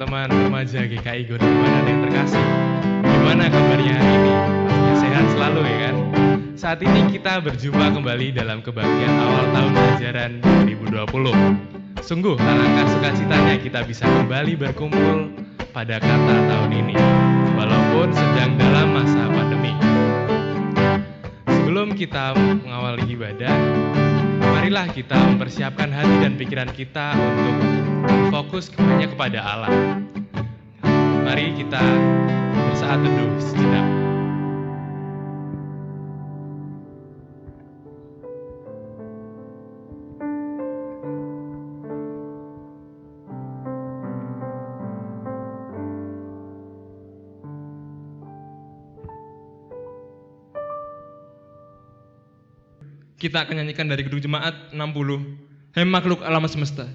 teman-teman remaja GKI Gondobanan yang terkasih. Gimana kabarnya hari ini? Pastinya sehat selalu ya kan? Saat ini kita berjumpa kembali dalam kebaktian awal tahun ajaran 2020. Sungguh alangkah sukacitanya kita bisa kembali berkumpul pada kata tahun ini, walaupun sedang dalam masa pandemi. Sebelum kita mengawali ibadah, marilah kita mempersiapkan hati dan pikiran kita untuk fokus hanya kepada Allah. Mari kita bersaat teduh sejenak. Kita akan nyanyikan dari Gedung Jemaat 60, Hai Makhluk Alam Semesta.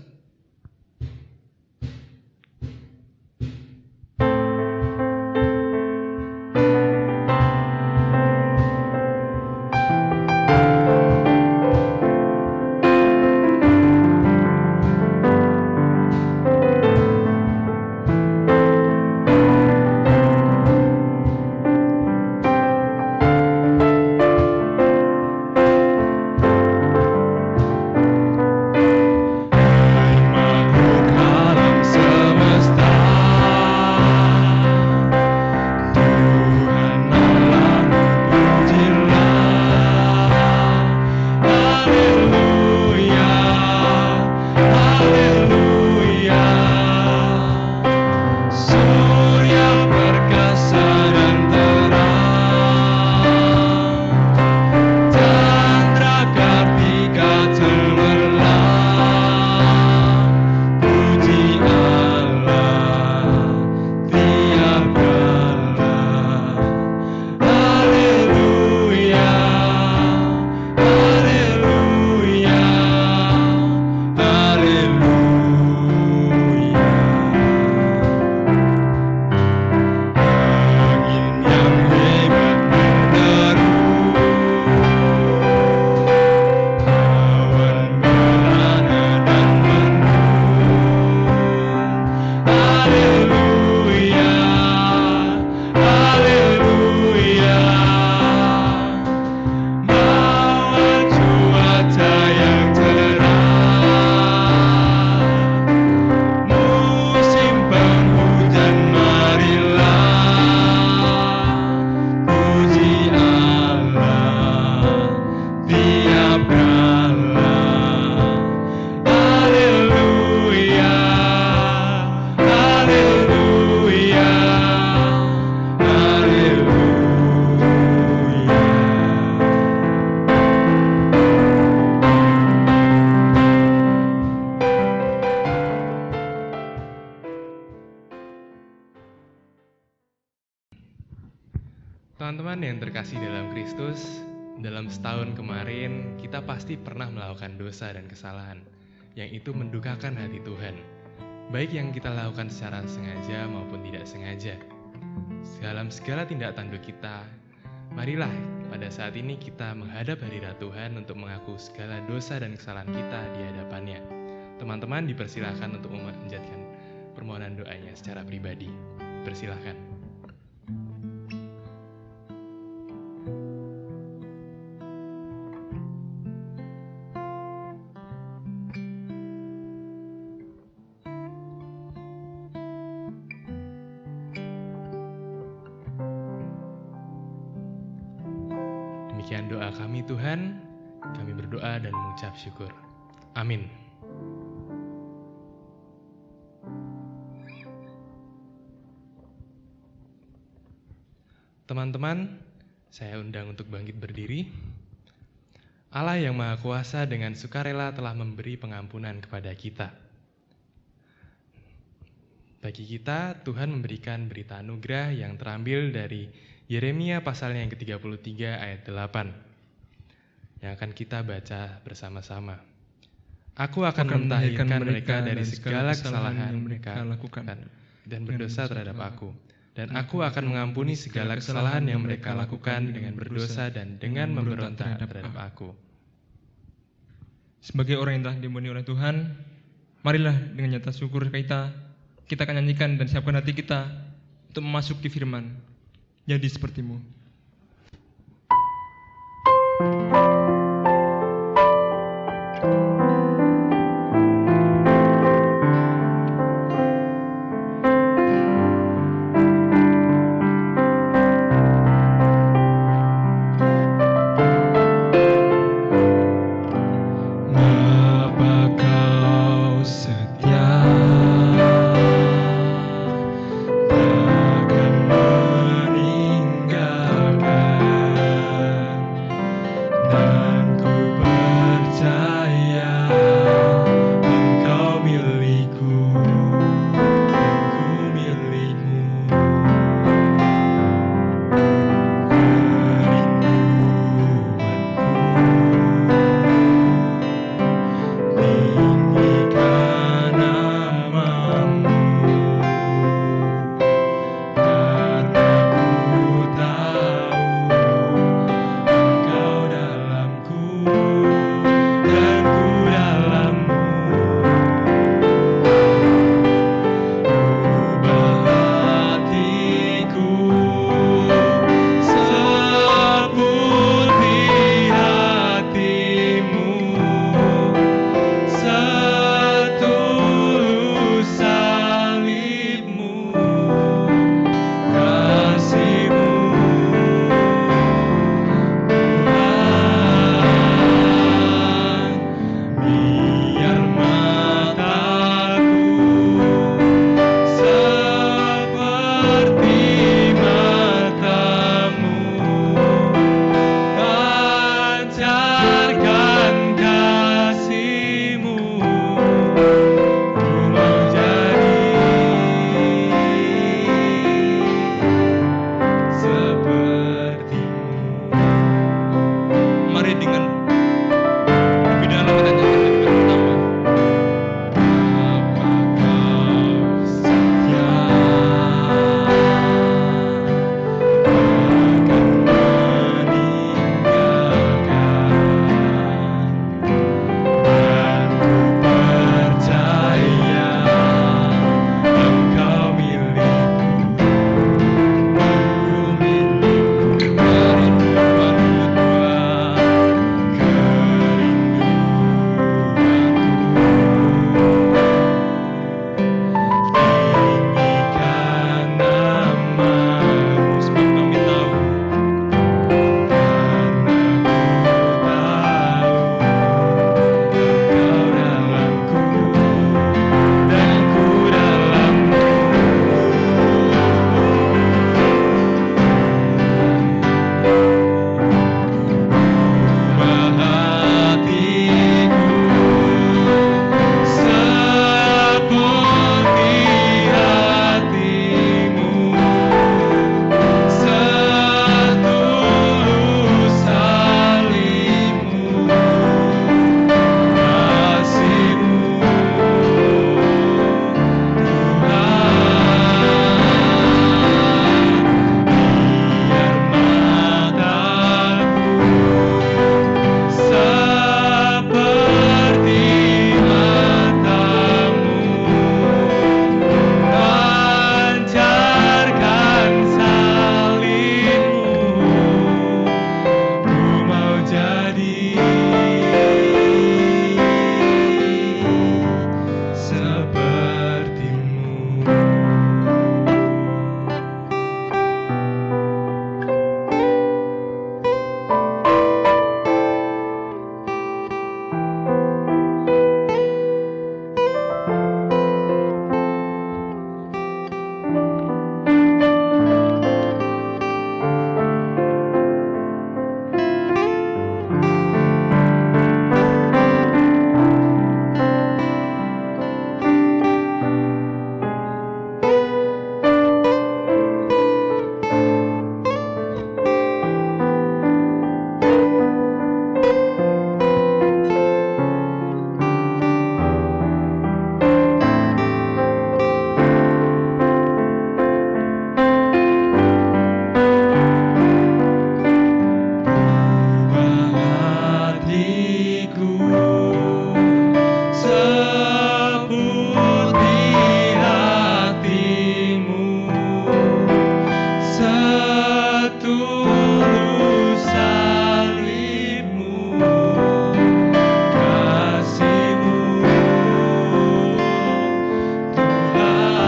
Teman-teman yang terkasih dalam Kristus, dalam setahun kemarin kita pasti pernah melakukan dosa dan kesalahan yang itu mendukakan hati Tuhan, baik yang kita lakukan secara sengaja maupun tidak sengaja. Dalam segala tindak tanduk kita, marilah pada saat ini kita menghadap hadirat Tuhan untuk mengaku segala dosa dan kesalahan kita di hadapannya. Teman-teman dipersilahkan untuk memanjatkan permohonan doanya secara pribadi. Persilahkan. Demikian doa kami Tuhan, kami berdoa dan mengucap syukur. Amin. Teman-teman, saya undang untuk bangkit berdiri. Allah yang Maha Kuasa dengan sukarela telah memberi pengampunan kepada kita. Bagi kita, Tuhan memberikan berita anugerah yang terambil dari Yeremia pasalnya yang ke-33 ayat 8 yang akan kita baca bersama-sama. Aku akan mentahirkan mereka dari segala kesalahan yang mereka lakukan dan berdosa terhadap aku. Dan aku akan mengampuni segala kesalahan yang mereka lakukan dengan berdosa dan dengan memberontak terhadap aku. Sebagai orang yang telah diampuni oleh Tuhan, marilah dengan nyata syukur kita kita akan nyanyikan dan siapkan hati kita untuk memasuki firman. Jadi sepertimu. Bapa kau setia, takkan meninggalkan. setulus salibmu, kasihmu Tuhan.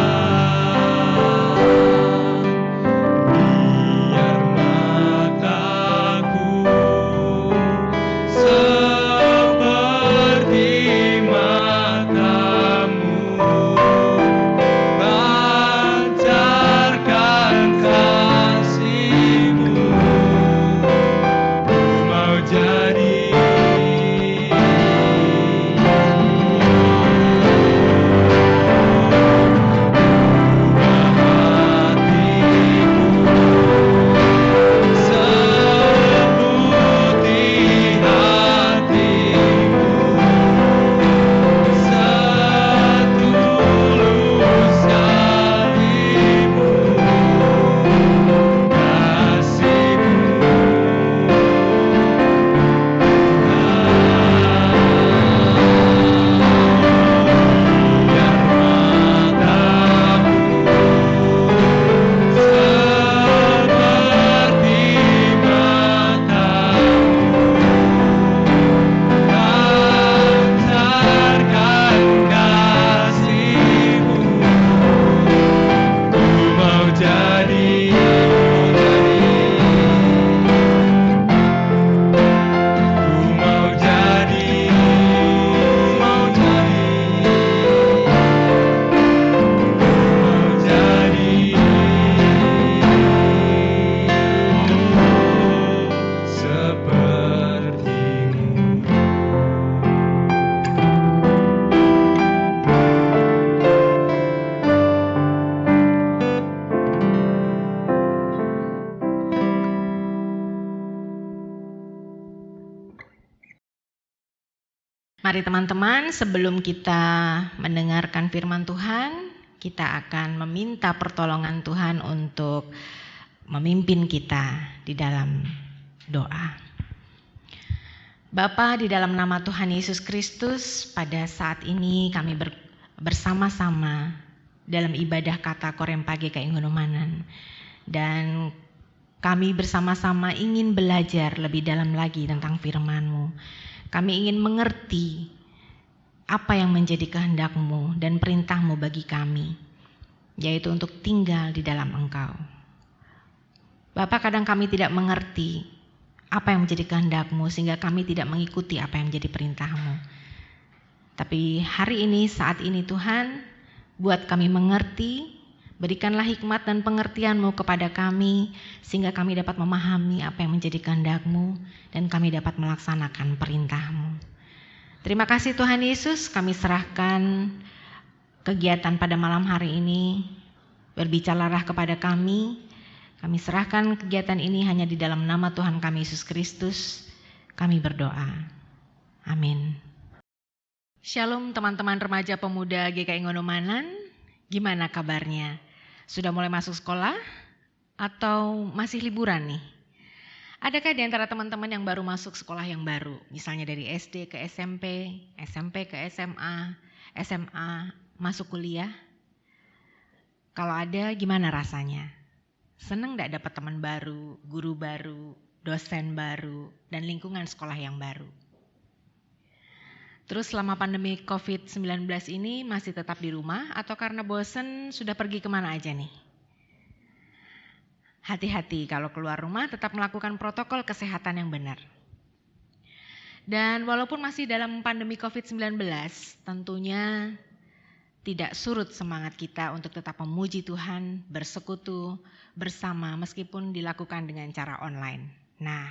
Biar mataku seperti matamu, pancarkan kasihmu. Ku mau jadi seputih hatimu, setulus salibmu, Mari teman-teman, sebelum kita mendengarkan firman Tuhan, kita akan meminta pertolongan Tuhan untuk memimpin kita di dalam doa. Bapa, di dalam nama Tuhan Yesus Kristus, pada saat ini kami bersama-sama dalam ibadah kata Korem Pagi GKI Ngonomanan. Dan kami bersama-sama ingin belajar lebih dalam lagi tentang firman-Mu. Kami ingin mengerti apa yang menjadi kehendak-Mu dan perintah-Mu bagi kami, yaitu untuk tinggal di dalam Engkau. Bapak, kadang kami tidak mengerti apa yang menjadi kehendak-Mu sehingga kami tidak mengikuti apa yang menjadi perintah-Mu. Tapi hari ini, saat ini Tuhan, buat kami mengerti, berikanlah hikmat dan pengertian-Mu kepada kami sehingga kami dapat memahami apa yang menjadi kehendak-Mu dan kami dapat melaksanakan perintah-Mu. Terima kasih Tuhan Yesus, kami serahkan kegiatan pada malam hari ini. Berbicaralah kepada kami. Kami serahkan kegiatan ini hanya di dalam nama Tuhan kami Yesus Kristus. Kami berdoa. Amin. Shalom teman-teman remaja pemuda GKI Ngonomanan. Gimana kabarnya? Sudah mulai masuk sekolah? Atau masih liburan nih? Adakah di antara teman-teman yang baru masuk sekolah yang baru? Misalnya dari SD ke SMP, SMP ke SMA, SMA masuk kuliah? Kalau ada, gimana rasanya? Seneng gak dapat teman baru, guru baru, dosen baru, dan lingkungan sekolah yang baru? Terus selama pandemi COVID-19 ini masih tetap di rumah atau karena bosen sudah pergi kemana aja nih? Hati-hati kalau keluar rumah tetap melakukan protokol kesehatan yang benar. Dan walaupun masih dalam pandemi COVID-19, tentunya tidak surut semangat kita untuk tetap memuji Tuhan, bersekutu bersama meskipun dilakukan dengan cara online. Nah,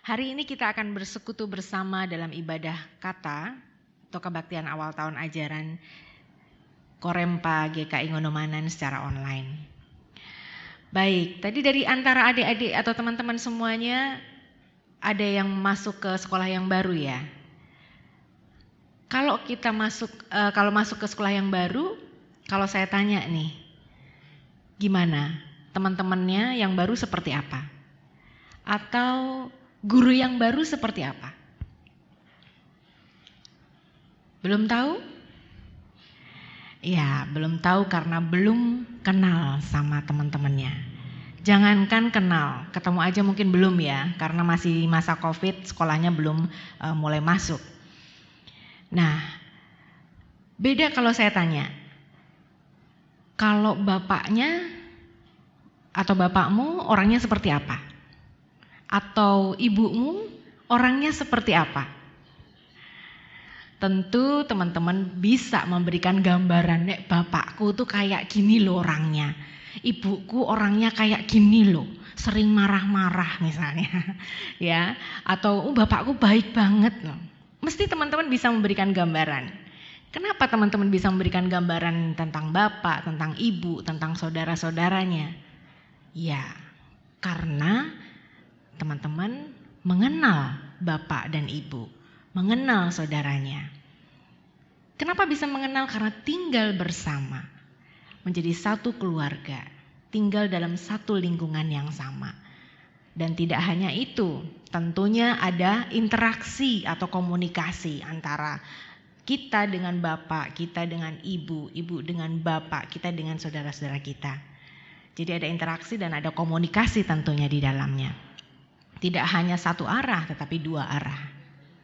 hari ini kita akan bersekutu bersama dalam ibadah kata atau kebaktian awal tahun ajaran Korempa GKI Ngonomanan secara online. Baik, tadi dari antara adik-adik atau teman-teman semuanya ada yang masuk ke sekolah yang baru ya. Kalau kita masuk ke sekolah yang baru, kalau saya tanya nih, gimana? Teman-temannya yang baru seperti apa? Atau guru yang baru seperti apa? Belum tahu? Ya, belum tahu karena belum kenal sama teman-temannya. Jangankan kenal, ketemu aja mungkin belum ya, karena masih masa COVID, sekolahnya belum mulai masuk. Nah, beda kalau saya tanya, kalau bapaknya atau bapakmu orangnya seperti apa? Atau ibumu orangnya seperti apa? Tentu teman-teman bisa memberikan gambaran, nek bapakku tuh kayak gini loh orangnya. Ibuku orangnya kayak gini loh, sering marah-marah misalnya, ya. Atau bapakku baik banget loh. Mesti teman-teman bisa memberikan gambaran. Kenapa teman-teman bisa memberikan gambaran tentang bapak, tentang ibu, tentang saudara-saudaranya? Ya, karena teman-teman mengenal bapak dan ibu, mengenal saudaranya. Kenapa bisa mengenal? Karena tinggal bersama. Menjadi satu keluarga, tinggal dalam satu lingkungan yang sama. Dan tidak hanya itu, tentunya ada interaksi atau komunikasi antara kita dengan bapak, kita dengan ibu, ibu dengan bapak, kita dengan saudara-saudara kita. Jadi ada interaksi dan ada komunikasi tentunya di dalamnya. Tidak hanya satu arah, tetapi dua arah.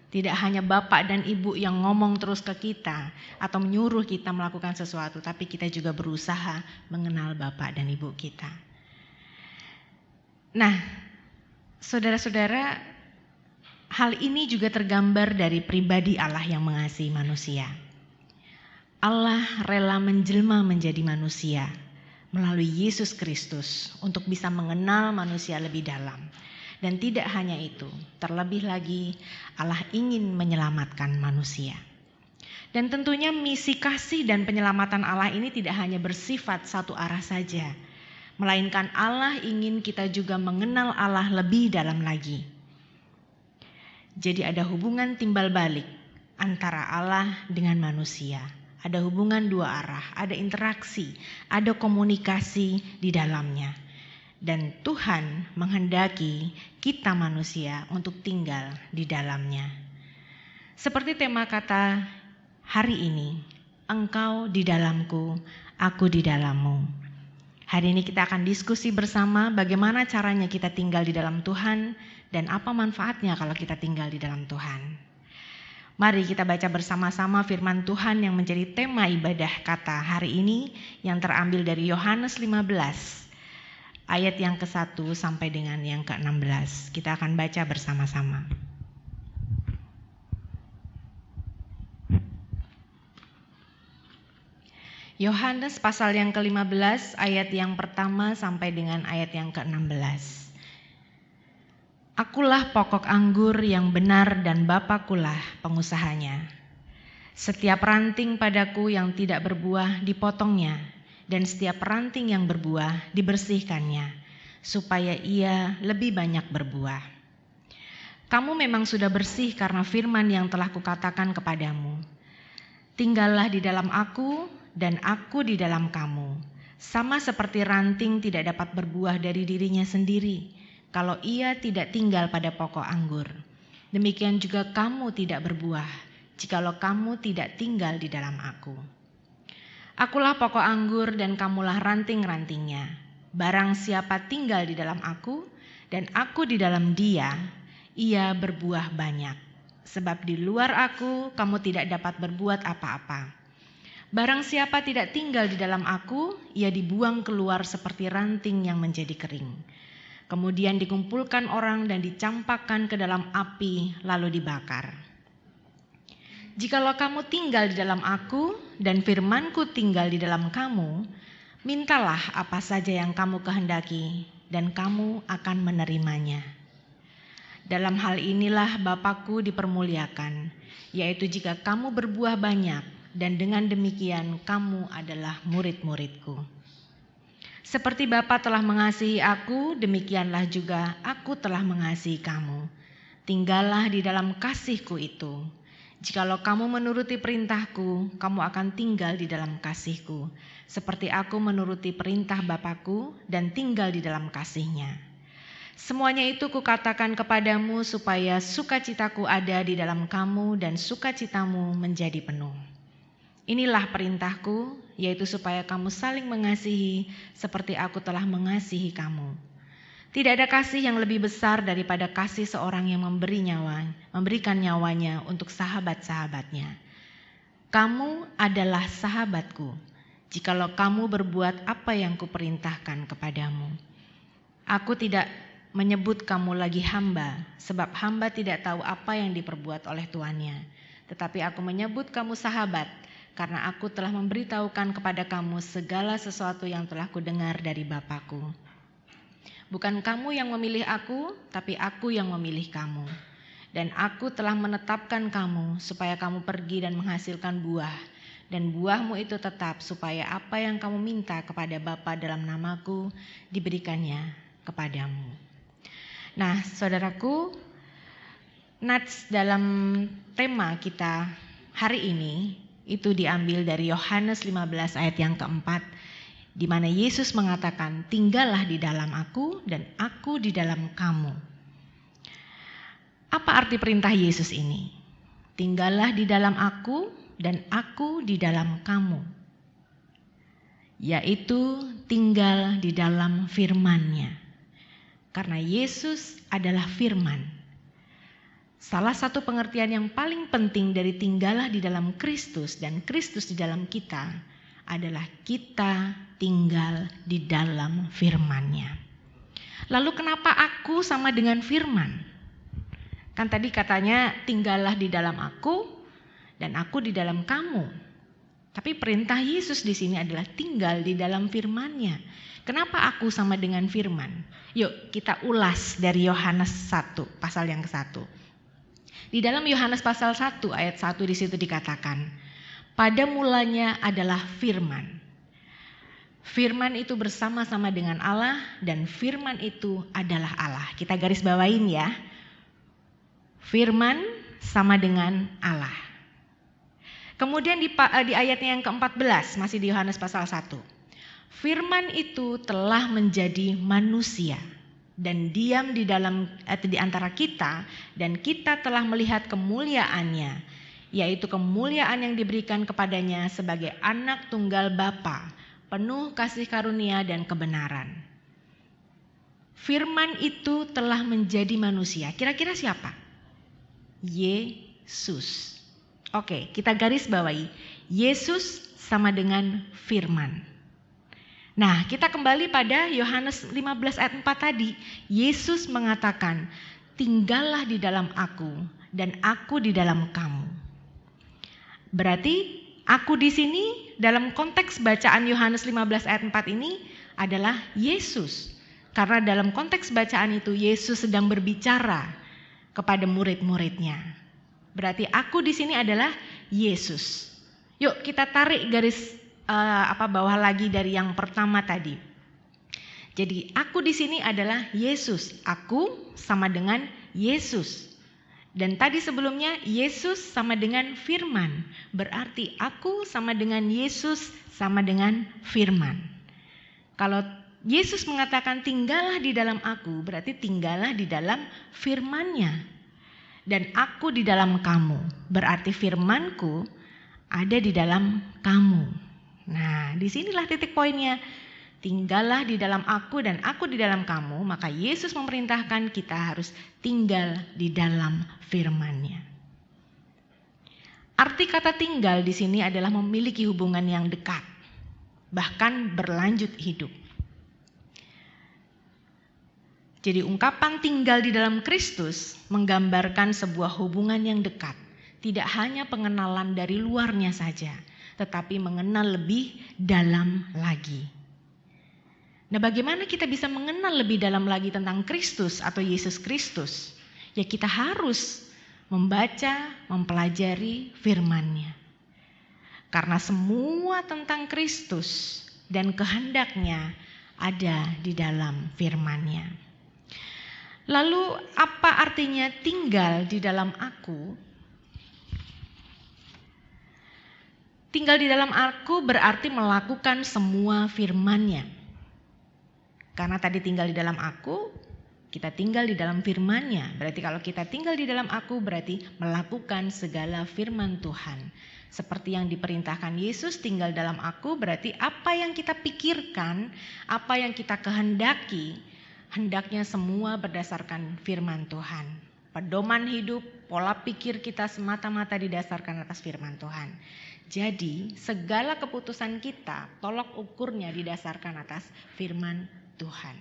Tidak hanya bapak dan ibu yang ngomong terus ke kita atau menyuruh kita melakukan sesuatu, tapi kita juga berusaha mengenal bapak dan ibu kita. Nah, saudara-saudara, hal ini juga tergambar dari pribadi Allah yang mengasihi manusia. Allah rela menjelma menjadi manusia melalui Yesus Kristus untuk bisa mengenal manusia lebih dalam. Dan tidak hanya itu, terlebih lagi Allah ingin menyelamatkan manusia. Dan tentunya misi kasih dan penyelamatan Allah ini tidak hanya bersifat satu arah saja, melainkan Allah ingin kita juga mengenal Allah lebih dalam lagi. Jadi ada hubungan timbal balik antara Allah dengan manusia. Ada hubungan dua arah, ada interaksi, ada komunikasi di dalamnya. Dan Tuhan menghendaki kita manusia untuk tinggal di dalamnya. Seperti tema kata hari ini, engkau di dalamku, aku di dalammu. Hari ini kita akan diskusi bersama bagaimana caranya kita tinggal di dalam Tuhan dan apa manfaatnya kalau kita tinggal di dalam Tuhan. Mari kita baca bersama-sama firman Tuhan yang menjadi tema ibadah kata hari ini yang terambil dari Yohanes 15. Ayat yang ke-1 sampai dengan yang ke-16. Kita akan baca bersama-sama. Yohanes pasal yang ke-15 ayat yang pertama sampai dengan ayat yang ke-16. Akulah pokok anggur yang benar dan Bapakulah pengusahanya. Setiap ranting padaku yang tidak berbuah dipotongnya, dan setiap ranting yang berbuah dibersihkannya, supaya ia lebih banyak berbuah. Kamu memang sudah bersih karena firman yang telah kukatakan kepadamu. Tinggallah di dalam aku, dan aku di dalam kamu. Sama seperti ranting tidak dapat berbuah dari dirinya sendiri, kalau ia tidak tinggal pada pokok anggur. Demikian juga kamu tidak berbuah, jikalau kamu tidak tinggal di dalam aku. Akulah pokok anggur dan kamulah ranting-rantingnya. Barang siapa tinggal di dalam aku dan aku di dalam dia, ia berbuah banyak. Sebab di luar aku kamu tidak dapat berbuat apa-apa. Barang siapa tidak tinggal di dalam aku, ia dibuang keluar seperti ranting yang menjadi kering. Kemudian dikumpulkan orang dan dicampakkan ke dalam api lalu dibakar. Jikalau kamu tinggal di dalam aku dan firmanku tinggal di dalam kamu, mintalah apa saja yang kamu kehendaki dan kamu akan menerimanya. Dalam hal inilah Bapakku dipermuliakan, yaitu jika kamu berbuah banyak dan dengan demikian kamu adalah murid-muridku. Seperti Bapa telah mengasihi aku, demikianlah juga aku telah mengasihi kamu. Tinggallah di dalam kasihku itu. Jikalau kamu menuruti perintahku, kamu akan tinggal di dalam kasihku, seperti aku menuruti perintah Bapakku dan tinggal di dalam kasihnya. Semuanya itu kukatakan kepadamu supaya sukacitaku ada di dalam kamu dan sukacitamu menjadi penuh. Inilah perintahku, yaitu supaya kamu saling mengasihi seperti aku telah mengasihi kamu. Tidak ada kasih yang lebih besar daripada kasih seorang yang memberikan nyawanya untuk sahabat-sahabatnya. Kamu adalah sahabatku, jikalau kamu berbuat apa yang kuperintahkan kepadamu. Aku tidak menyebut kamu lagi hamba, sebab hamba tidak tahu apa yang diperbuat oleh tuannya. Tetapi aku menyebut kamu sahabat, karena aku telah memberitahukan kepada kamu segala sesuatu yang telah kudengar dari Bapa-Ku. Bukan kamu yang memilih aku, tapi aku yang memilih kamu. Dan aku telah menetapkan kamu supaya kamu pergi dan menghasilkan buah. Dan buahmu itu tetap supaya apa yang kamu minta kepada Bapa dalam namaku diberikannya kepadamu. Nah, saudaraku, nats dalam tema kita hari ini itu diambil dari Yohanes 15 ayat yang keempat, di mana Yesus mengatakan, tinggallah di dalam aku dan aku di dalam kamu. Apa arti perintah Yesus ini? Tinggallah di dalam aku dan aku di dalam kamu. Yaitu tinggal di dalam firman-Nya. Karena Yesus adalah firman. Salah satu pengertian yang paling penting dari tinggallah di dalam Kristus dan Kristus di dalam kita adalah kita tinggal di dalam firman-Nya. Lalu kenapa aku sama dengan firman? Kan tadi katanya tinggallah di dalam aku dan aku di dalam kamu. Tapi perintah Yesus di sini adalah tinggal di dalam firman-Nya. Kenapa aku sama dengan firman? Yuk kita ulas dari Yohanes 1 pasal yang ke-1. Di dalam Yohanes pasal 1 ayat 1 di situ dikatakan, pada mulanya adalah firman. Firman itu bersama-sama dengan Allah dan firman itu adalah Allah. Kita garis bawain ya. Firman sama dengan Allah. Kemudian di ayatnya yang ke-14 masih di Yohanes pasal 1. Firman itu telah menjadi manusia dan diam di antara kita dan kita telah melihat kemuliaannya, yaitu kemuliaan yang diberikan kepadanya sebagai anak tunggal Bapa, penuh kasih karunia dan kebenaran. Firman itu telah menjadi manusia. Kira-kira siapa? Yesus. Oke, kita garis bawahi. Yesus sama dengan firman. Nah, kita kembali pada Yohanes 15 ayat 4 tadi. Yesus mengatakan, tinggallah di dalam aku dan aku di dalam kamu. Berarti aku di sini dalam konteks bacaan Yohanes 15 ayat 4 ini adalah Yesus. Karena dalam konteks bacaan itu Yesus sedang berbicara kepada murid-muridnya. Berarti aku di sini adalah Yesus. Yuk kita tarik garis bawah lagi dari yang pertama tadi. Jadi aku di sini adalah Yesus. Aku sama dengan Yesus. Dan tadi sebelumnya Yesus sama dengan firman. Berarti aku sama dengan Yesus sama dengan firman. Kalau Yesus mengatakan tinggallah di dalam aku, berarti tinggallah di dalam firman-Nya. Dan aku di dalam kamu, berarti firman-Ku ada di dalam kamu. Nah, disinilah titik poinnya. Tinggallah di dalam aku dan aku di dalam kamu, maka Yesus memerintahkan kita harus tinggal di dalam firman-Nya. Arti kata tinggal di sini adalah memiliki hubungan yang dekat, bahkan berlanjut hidup. Jadi ungkapan tinggal di dalam Kristus menggambarkan sebuah hubungan yang dekat, tidak hanya pengenalan dari luarnya saja, tetapi mengenal lebih dalam lagi. Nah, bagaimana kita bisa mengenal lebih dalam lagi tentang Kristus atau Yesus Kristus? Ya kita harus membaca, mempelajari firman-Nya. Karena semua tentang Kristus dan kehendaknya ada di dalam firman-Nya. Lalu apa artinya tinggal di dalam aku? Tinggal di dalam aku berarti melakukan semua firman-Nya. Karena tadi tinggal di dalam aku, kita tinggal di dalam firman-Nya. Berarti kalau kita tinggal di dalam aku berarti melakukan segala firman Tuhan. Seperti yang diperintahkan Yesus tinggal dalam aku berarti apa yang kita pikirkan, apa yang kita kehendaki, hendaknya semua berdasarkan firman Tuhan. Pedoman hidup, pola pikir kita semata-mata didasarkan atas firman Tuhan. Jadi segala keputusan kita tolok ukurnya didasarkan atas firman Tuhan.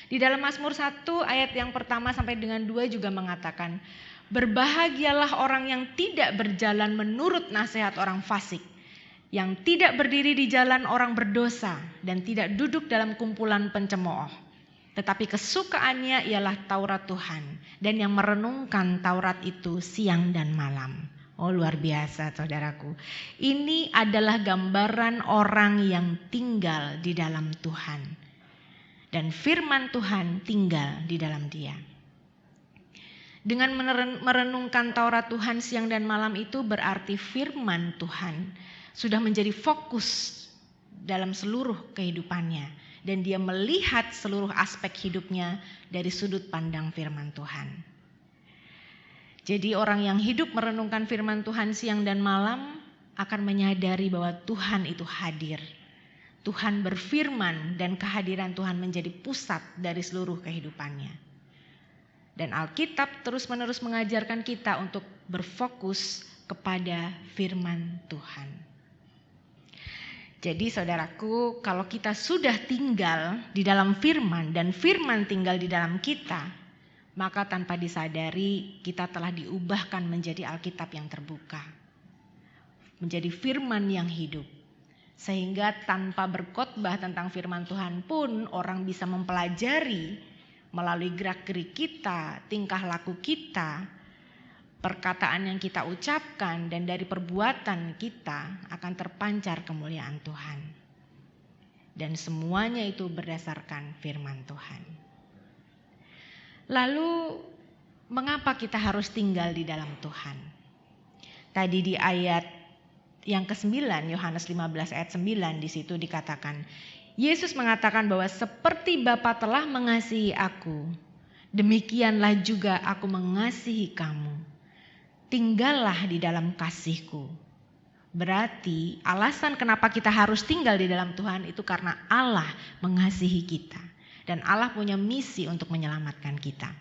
Di dalam Mazmur 1 ayat yang pertama sampai dengan 2 juga mengatakan, berbahagialah orang yang tidak berjalan menurut nasihat orang fasik, yang tidak berdiri di jalan orang berdosa, dan tidak duduk dalam kumpulan pencemooh. Tetapi kesukaannya ialah Taurat Tuhan, dan yang merenungkan Taurat itu siang dan malam. Oh, luar biasa saudaraku. Ini adalah gambaran orang yang tinggal di dalam Tuhan. Dan firman Tuhan tinggal di dalam dia. Dengan merenungkan Taurat Tuhan siang dan malam itu berarti firman Tuhan sudah menjadi fokus dalam seluruh kehidupannya. Dan dia melihat seluruh aspek hidupnya dari sudut pandang firman Tuhan. Jadi orang yang hidup merenungkan firman Tuhan siang dan malam akan menyadari bahwa Tuhan itu hadir. Tuhan berfirman dan kehadiran Tuhan menjadi pusat dari seluruh kehidupannya. Dan Alkitab terus-menerus mengajarkan kita untuk berfokus kepada firman Tuhan. Jadi saudaraku, kalau kita sudah tinggal di dalam firman dan firman tinggal di dalam kita, maka tanpa disadari kita telah diubahkan menjadi Alkitab yang terbuka. Menjadi firman yang hidup. Sehingga tanpa berkhotbah tentang firman Tuhan pun orang bisa mempelajari melalui gerak-gerik kita, tingkah laku kita, perkataan yang kita ucapkan, dan dari perbuatan kita akan terpancar kemuliaan Tuhan. Dan semuanya itu berdasarkan firman Tuhan. Lalu mengapa kita harus tinggal di dalam Tuhan? Tadi di ayat yang ke-9, Yohanes 15 ayat 9, di situ dikatakan, Yesus mengatakan bahwa seperti Bapa telah mengasihi aku, demikianlah juga aku mengasihi kamu. Tinggallah di dalam kasihku. Berarti alasan kenapa kita harus tinggal di dalam Tuhan itu karena Allah mengasihi kita. Dan Allah punya misi untuk menyelamatkan kita.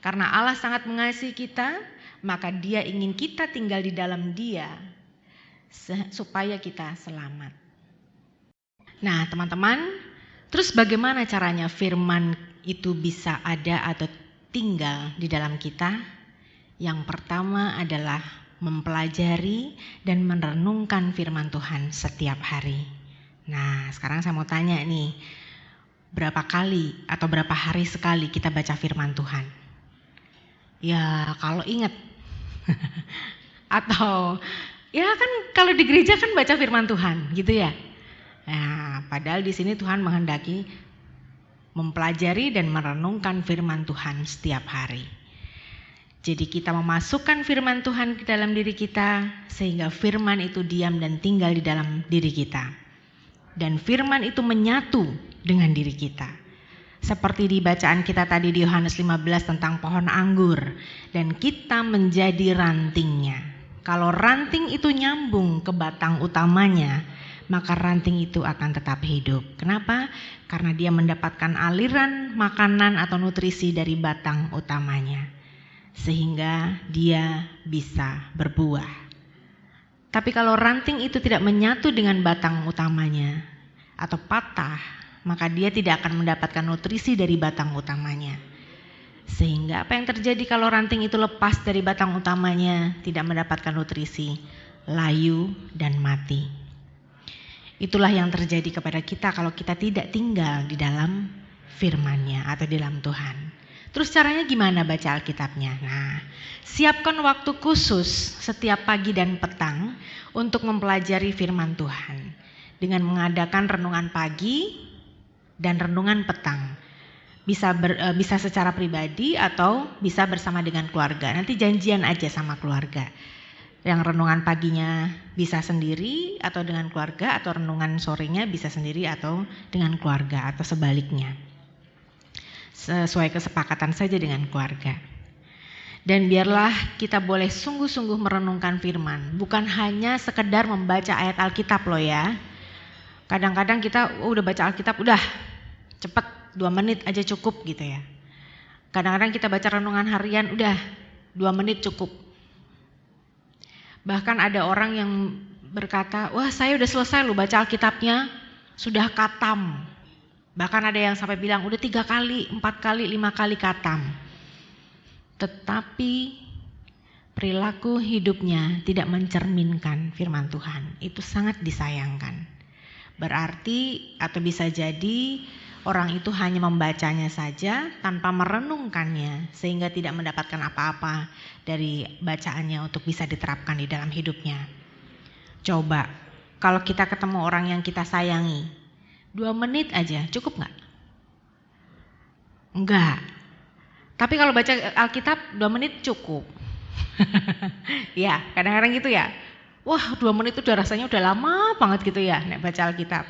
Karena Allah sangat mengasihi kita, maka Dia ingin kita tinggal di dalam Dia supaya kita selamat. Nah teman-teman, terus bagaimana caranya firman itu bisa ada atau tinggal di dalam kita? Yang pertama adalah mempelajari dan merenungkan firman Tuhan setiap hari. Nah, sekarang saya mau tanya nih, berapa kali atau berapa hari sekali kita baca firman Tuhan? Ya, kalau ingat. Atau, ya kan kalau di gereja kan baca firman Tuhan, gitu ya. Nah, padahal di sini Tuhan menghendaki mempelajari dan merenungkan firman Tuhan setiap hari. Jadi kita memasukkan firman Tuhan ke dalam diri kita sehingga firman itu diam dan tinggal di dalam diri kita. Dan firman itu menyatu dengan diri kita. Seperti di bacaan kita tadi di Yohanes 15 tentang pohon anggur. Dan kita menjadi rantingnya. Kalau ranting itu nyambung ke batang utamanya, maka ranting itu akan tetap hidup. Kenapa? Karena dia mendapatkan aliran makanan atau nutrisi dari batang utamanya. Sehingga dia bisa berbuah. Tapi kalau ranting itu tidak menyatu dengan batang utamanya atau patah, maka dia tidak akan mendapatkan nutrisi dari batang utamanya. Sehingga apa yang terjadi kalau ranting itu lepas dari batang utamanya, tidak mendapatkan nutrisi, layu dan mati. Itulah yang terjadi kepada kita kalau kita tidak tinggal di dalam firman-Nya atau di dalam Tuhan. Terus caranya gimana baca Alkitabnya? Nah, siapkan waktu khusus setiap pagi dan petang untuk mempelajari firman Tuhan. Dengan mengadakan renungan pagi dan renungan petang. Bisa secara pribadi atau bisa bersama dengan keluarga. Nanti janjian aja sama keluarga. Yang renungan paginya bisa sendiri atau dengan keluarga, atau renungan sorenya bisa sendiri atau dengan keluarga, atau sebaliknya. Sesuai kesepakatan saja dengan keluarga. Dan biarlah kita boleh sungguh-sungguh merenungkan firman. Bukan hanya sekedar membaca ayat Alkitab loh ya. Kadang-kadang kita udah baca Alkitab, udah cepet 2 menit aja cukup gitu ya. Kadang-kadang kita baca renungan harian udah 2 menit cukup. Bahkan ada orang yang berkata, wah saya udah selesai loh baca Alkitabnya, sudah katam. Bahkan ada yang sampai bilang udah 3 kali, 4 kali, 5 kali katam. Tetapi perilaku hidupnya tidak mencerminkan firman Tuhan. Itu sangat disayangkan. Berarti atau bisa jadi orang itu hanya membacanya saja tanpa merenungkannya sehingga tidak mendapatkan apa-apa dari bacaannya untuk bisa diterapkan di dalam hidupnya. Coba kalau kita ketemu orang yang kita sayangi, 2 menit aja cukup nggak? Enggak. Tapi kalau baca Alkitab 2 menit cukup. Ya, kadang-kadang gitu ya. Wah, 2 menit itu udah rasanya udah lama banget gitu ya nek baca Alkitab.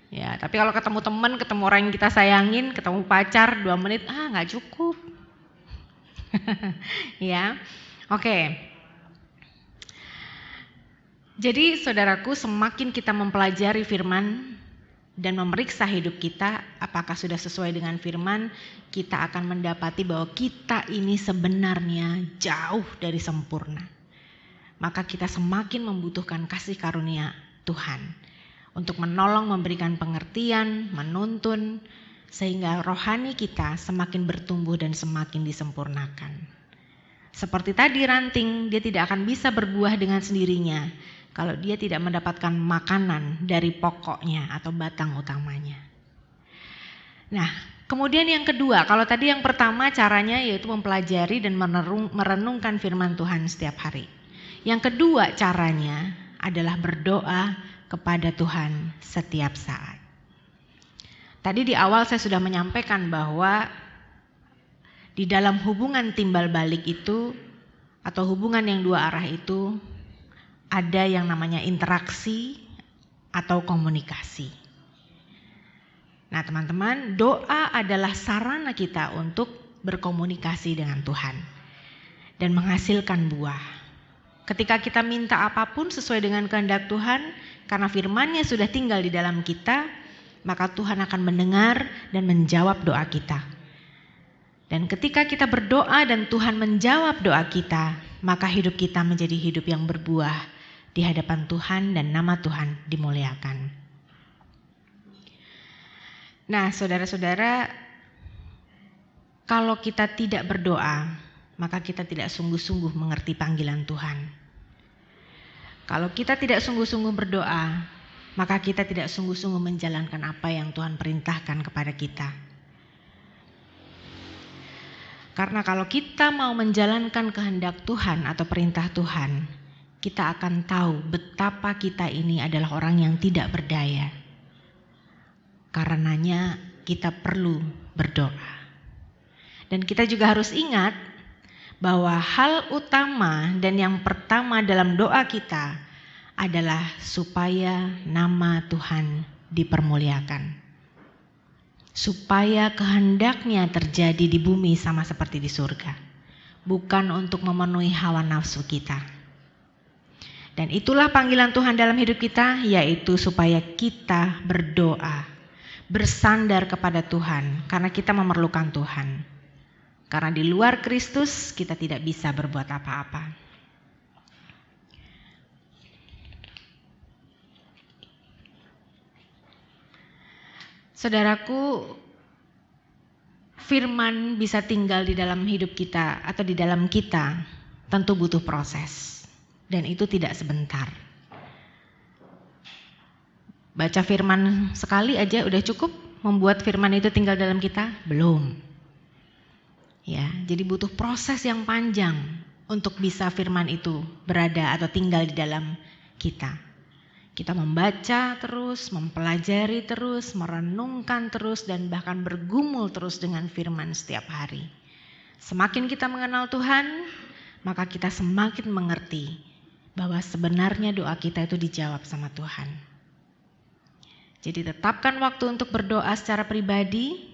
Ya, tapi kalau ketemu teman, ketemu orang yang kita sayangin, ketemu pacar 2 menit, nggak cukup. Ya, oke. Jadi saudaraku, semakin kita mempelajari firman dan memeriksa hidup kita, apakah sudah sesuai dengan firman, kita akan mendapati bahwa kita ini sebenarnya jauh dari sempurna. Maka kita semakin membutuhkan kasih karunia Tuhan untuk menolong, memberikan pengertian, menuntun, sehingga rohani kita semakin bertumbuh dan semakin disempurnakan. Seperti tadi ranting, dia tidak akan bisa berbuah dengan sendirinya kalau dia tidak mendapatkan makanan dari pokoknya atau batang utamanya. Nah, kemudian yang kedua, kalau tadi yang pertama caranya yaitu mempelajari dan merenungkan firman Tuhan setiap hari. Yang kedua caranya adalah berdoa kepada Tuhan setiap saat. Tadi di awal saya sudah menyampaikan bahwa di dalam hubungan timbal balik itu atau hubungan yang 2 arah itu ada yang namanya interaksi atau komunikasi. Nah teman-teman, doa adalah sarana kita untuk berkomunikasi dengan Tuhan dan menghasilkan buah. Ketika kita minta apapun sesuai dengan kehendak Tuhan, karena firman-Nya sudah tinggal di dalam kita, maka Tuhan akan mendengar dan menjawab doa kita. Dan ketika kita berdoa dan Tuhan menjawab doa kita, maka hidup kita menjadi hidup yang berbuah di hadapan Tuhan dan nama Tuhan dimuliakan. Nah, saudara-saudara, kalau kita tidak berdoa, maka kita tidak sungguh-sungguh mengerti panggilan Tuhan. Kalau kita tidak sungguh-sungguh berdoa, maka kita tidak sungguh-sungguh menjalankan apa yang Tuhan perintahkan kepada kita. Karena kalau kita mau menjalankan kehendak Tuhan atau perintah Tuhan, kita akan tahu betapa kita ini adalah orang yang tidak berdaya. Karenanya kita perlu berdoa. Dan kita juga harus ingat bahwa hal utama dan yang pertama dalam doa kita adalah supaya nama Tuhan dipermuliakan. Supaya kehendaknya terjadi di bumi sama seperti di surga. Bukan untuk memenuhi hawa nafsu kita. Dan itulah panggilan Tuhan dalam hidup kita, yaitu supaya kita berdoa, bersandar kepada Tuhan, karena kita memerlukan Tuhan. Karena di luar Kristus kita tidak bisa berbuat apa-apa. Saudaraku, firman bisa tinggal di dalam hidup kita atau di dalam kita tentu butuh proses. Dan itu tidak sebentar. Baca firman sekali aja udah cukup membuat firman itu tinggal dalam kita? Belum. Ya, jadi butuh proses yang panjang untuk bisa firman itu berada atau tinggal di dalam kita. Kita membaca terus, mempelajari terus, merenungkan terus, dan bahkan bergumul terus dengan firman setiap hari. Semakin kita mengenal Tuhan, maka kita semakin mengerti bahwa sebenarnya doa kita itu dijawab sama Tuhan. Jadi tetapkan waktu untuk berdoa secara pribadi,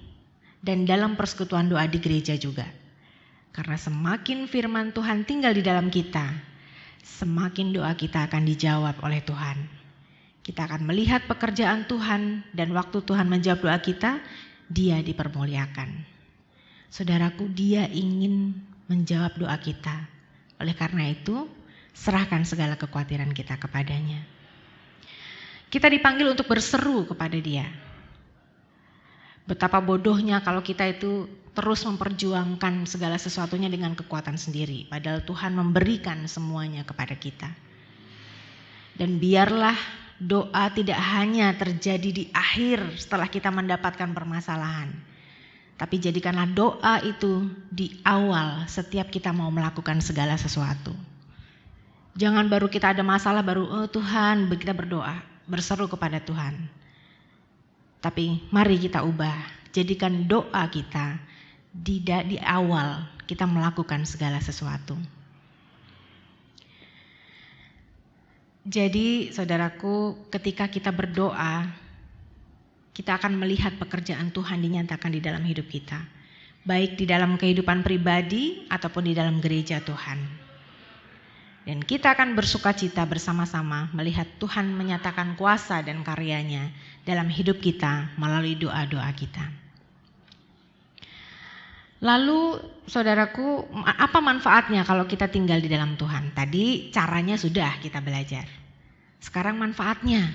dan dalam persekutuan doa di gereja juga. Karena semakin firman Tuhan tinggal di dalam kita, semakin doa kita akan dijawab oleh Tuhan. Kita akan melihat pekerjaan Tuhan, dan waktu Tuhan menjawab doa kita, Dia dipermuliakan. Saudaraku, Dia ingin menjawab doa kita. Oleh karena itu, serahkan segala kekhawatiran kita kepadanya. Kita dipanggil untuk berseru kepada Dia. Betapa bodohnya kalau kita itu terus memperjuangkan segala sesuatunya dengan kekuatan sendiri, padahal Tuhan memberikan semuanya kepada kita. Dan biarlah doa tidak hanya terjadi di akhir setelah kita mendapatkan permasalahan, tapi jadikanlah doa itu di awal setiap kita mau melakukan segala sesuatu. Jangan baru kita ada masalah baru, oh Tuhan, kita berdoa, berseru kepada Tuhan. Tapi mari kita ubah, jadikan doa kita di awal kita melakukan segala sesuatu. Jadi saudaraku, ketika kita berdoa, kita akan melihat pekerjaan Tuhan dinyatakan di dalam hidup kita. Baik di dalam kehidupan pribadi ataupun di dalam gereja Tuhan. Dan kita akan bersukacita bersama-sama melihat Tuhan menyatakan kuasa dan karyanya dalam hidup kita melalui doa-doa kita. Lalu saudaraku, apa manfaatnya kalau kita tinggal di dalam Tuhan? Tadi caranya sudah kita belajar. Sekarang manfaatnya.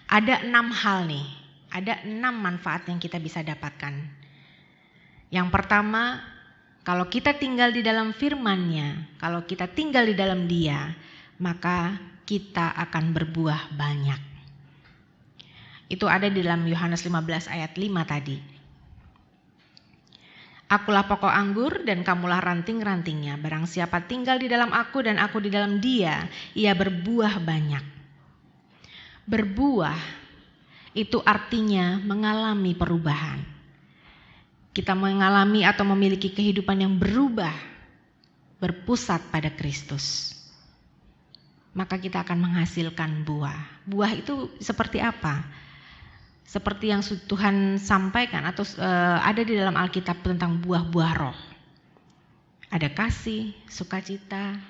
Ada 6 hal nih, ada 6 manfaat yang kita bisa dapatkan. Yang pertama, kalau kita tinggal di dalam firman-Nya, kalau kita tinggal di dalam Dia, maka kita akan berbuah banyak. Itu ada di dalam Yohanes 15 ayat 5 tadi. Akulah pokok anggur dan kamulah ranting-rantingnya. Barang siapa tinggal di dalam aku dan aku di dalam dia, ia berbuah banyak. Berbuah itu artinya mengalami perubahan. Kita mengalami atau memiliki kehidupan yang berubah, berpusat pada Kristus. Maka kita akan menghasilkan buah. Buah itu seperti apa? Seperti yang Tuhan sampaikan atau ada di dalam Alkitab tentang buah-buah roh. Ada kasih, sukacita,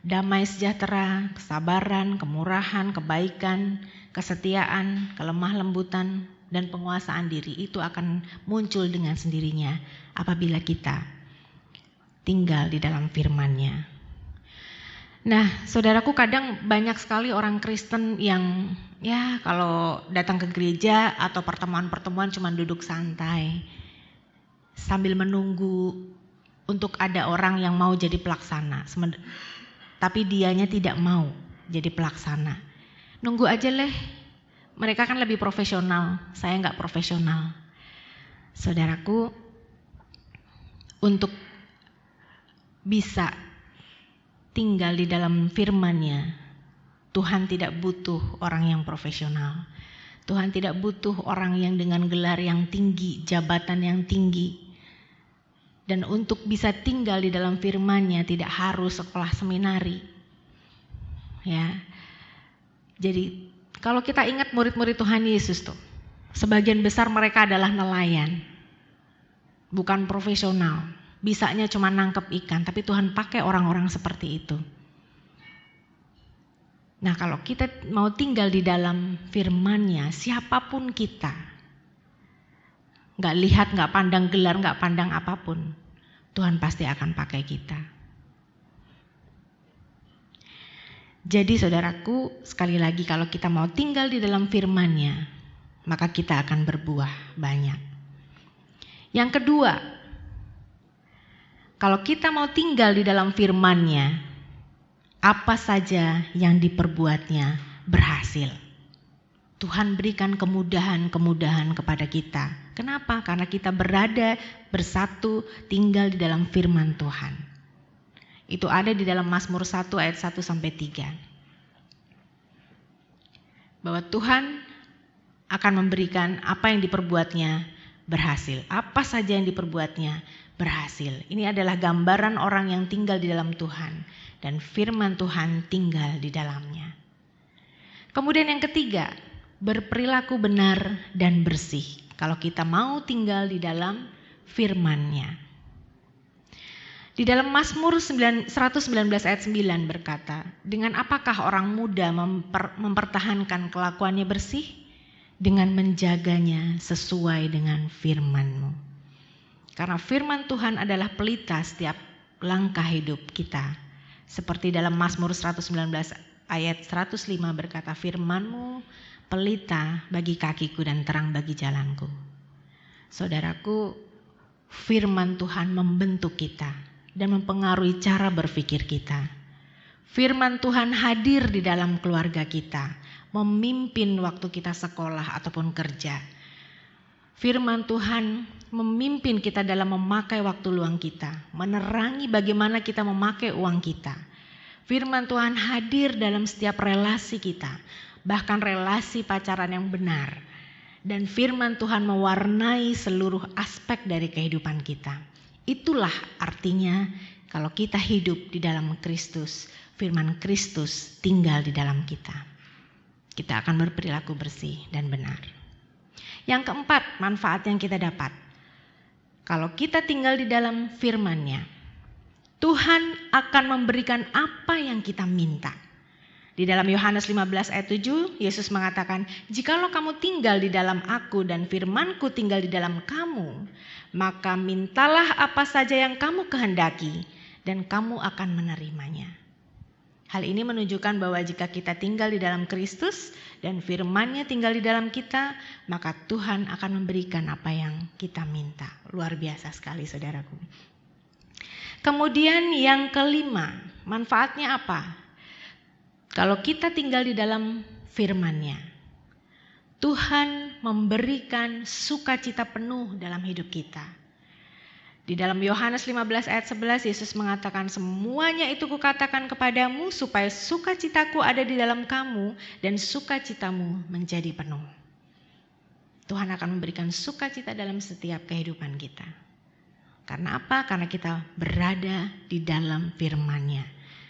damai sejahtera, kesabaran, kemurahan, kebaikan, kesetiaan, kelemah lembutan, dan penguasaan diri. Itu akan muncul dengan sendirinya apabila kita tinggal di dalam firman-Nya. Nah, saudaraku, kadang banyak sekali orang Kristen yang ya kalau datang ke gereja atau pertemuan-pertemuan cuma duduk santai sambil menunggu untuk ada orang yang mau jadi pelaksana. Tapi dianya tidak mau jadi pelaksana. Nunggu aja leh. Mereka kan lebih profesional, saya nggak profesional. Saudaraku, untuk bisa tinggal di dalam firman-Nya, Tuhan tidak butuh orang yang profesional. Tuhan tidak butuh orang yang dengan gelar yang tinggi, jabatan yang tinggi. Dan untuk bisa tinggal di dalam firman-Nya tidak harus sekolah seminari. Ya. Jadi kalau kita ingat murid-murid Tuhan Yesus tuh, sebagian besar mereka adalah nelayan. Bukan profesional. Bisanya cuma nangkep ikan, tapi Tuhan pakai orang-orang seperti itu. Nah, kalau kita mau tinggal di dalam firman-Nya, siapapun kita, gak lihat, gak pandang gelar, gak pandang apapun, Tuhan pasti akan pakai kita. Jadi saudaraku, sekali lagi kalau kita mau tinggal di dalam firman-Nya, maka kita akan berbuah banyak. Yang kedua, kalau kita mau tinggal di dalam firman-Nya, apa saja yang diperbuatnya berhasil. Tuhan berikan kemudahan-kemudahan kepada kita. Kenapa? Karena kita berada, bersatu, tinggal di dalam firman Tuhan. Itu ada di dalam Mazmur 1 ayat 1-3. Bahwa Tuhan akan memberikan apa yang diperbuatnya berhasil. Apa saja yang diperbuatnya berhasil. Ini adalah gambaran orang yang tinggal di dalam Tuhan. Dan firman Tuhan tinggal di dalamnya. Kemudian yang ketiga, berperilaku benar dan bersih. Kalau kita mau tinggal di dalam firman-Nya. Di dalam Mazmur 119 ayat 9 berkata, dengan apakah orang muda mempertahankan kelakuannya bersih? dengan menjaganya sesuai dengan firman-Mu. Karena firman Tuhan adalah pelita setiap langkah hidup kita. Seperti dalam Mazmur 119 ayat 105 berkata, firman-Mu pelita bagi kakiku dan terang bagi jalanku. Saudaraku, firman Tuhan membentuk kita dan mempengaruhi cara berpikir kita. Firman Tuhan hadir di dalam keluarga kita, memimpin waktu kita sekolah ataupun kerja. Firman Tuhan memimpin kita dalam memakai waktu luang kita, menerangi bagaimana kita memakai uang kita. Firman Tuhan hadir dalam setiap relasi kita, bahkan relasi pacaran yang benar. Dan firman Tuhan mewarnai seluruh aspek dari kehidupan kita. Itulah artinya kalau kita hidup di dalam Kristus, firman Kristus tinggal di dalam kita. Kita akan berperilaku bersih dan benar. Yang keempat, manfaat yang kita dapat. Kalau kita tinggal di dalam firman-Nya, Tuhan akan memberikan apa yang kita minta. Di dalam Yohanes 15 ayat 7, Yesus mengatakan, "Jikalau kamu tinggal di dalam aku dan firman-Ku tinggal di dalam kamu, maka mintalah apa saja yang kamu kehendaki dan kamu akan menerimanya." Hal ini menunjukkan bahwa jika kita tinggal di dalam Kristus dan firman-Nya tinggal di dalam kita, maka Tuhan akan memberikan apa yang kita minta. Luar biasa sekali, saudaraku. Kemudian yang kelima, manfaatnya apa? Kalau kita tinggal di dalam firman-Nya, Tuhan memberikan sukacita penuh dalam hidup kita. Di dalam Yohanes 15 ayat 11 Yesus mengatakan, "Semuanya itu kukatakan kepadamu supaya sukacitaku ada di dalam kamu dan sukacitamu menjadi penuh." Tuhan akan memberikan sukacita dalam setiap kehidupan kita. Karena apa? Karena kita berada di dalam firman-Nya.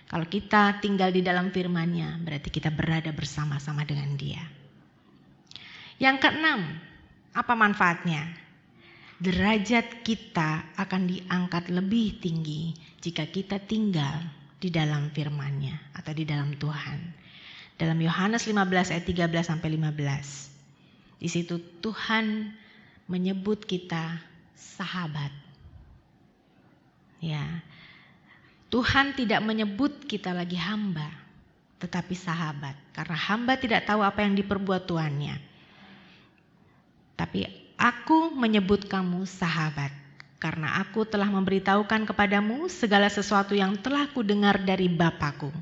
Kalau kita tinggal di dalam firman-Nya, berarti kita berada bersama-sama dengan Dia. Yang keenam, apa manfaatnya? Derajat kita akan diangkat lebih tinggi jika kita tinggal di dalam firman-Nya atau di dalam Tuhan. Dalam Yohanes 15 ayat 13 sampai 15. Di situ Tuhan menyebut kita sahabat. Ya. Tuhan tidak menyebut kita lagi hamba, tetapi sahabat. Karena hamba tidak tahu apa yang diperbuat tuannya. Tapi aku menyebut kamu sahabat, karena aku telah memberitahukan kepadamu segala sesuatu yang telah kudengar dari Bapa-Ku.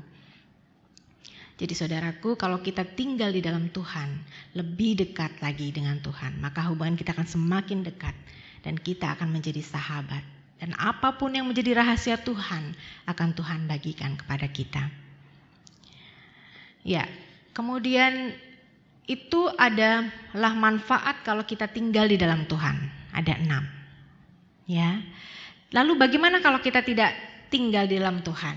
Jadi saudaraku, kalau kita tinggal di dalam Tuhan, lebih dekat lagi dengan Tuhan, maka hubungan kita akan semakin dekat dan kita akan menjadi sahabat. Dan apapun yang menjadi rahasia Tuhan akan Tuhan bagikan kepada kita. Ya, kemudian itu adalah manfaat kalau kita tinggal di dalam Tuhan. Ada 6. Ya. Lalu bagaimana kalau kita tidak tinggal di dalam Tuhan?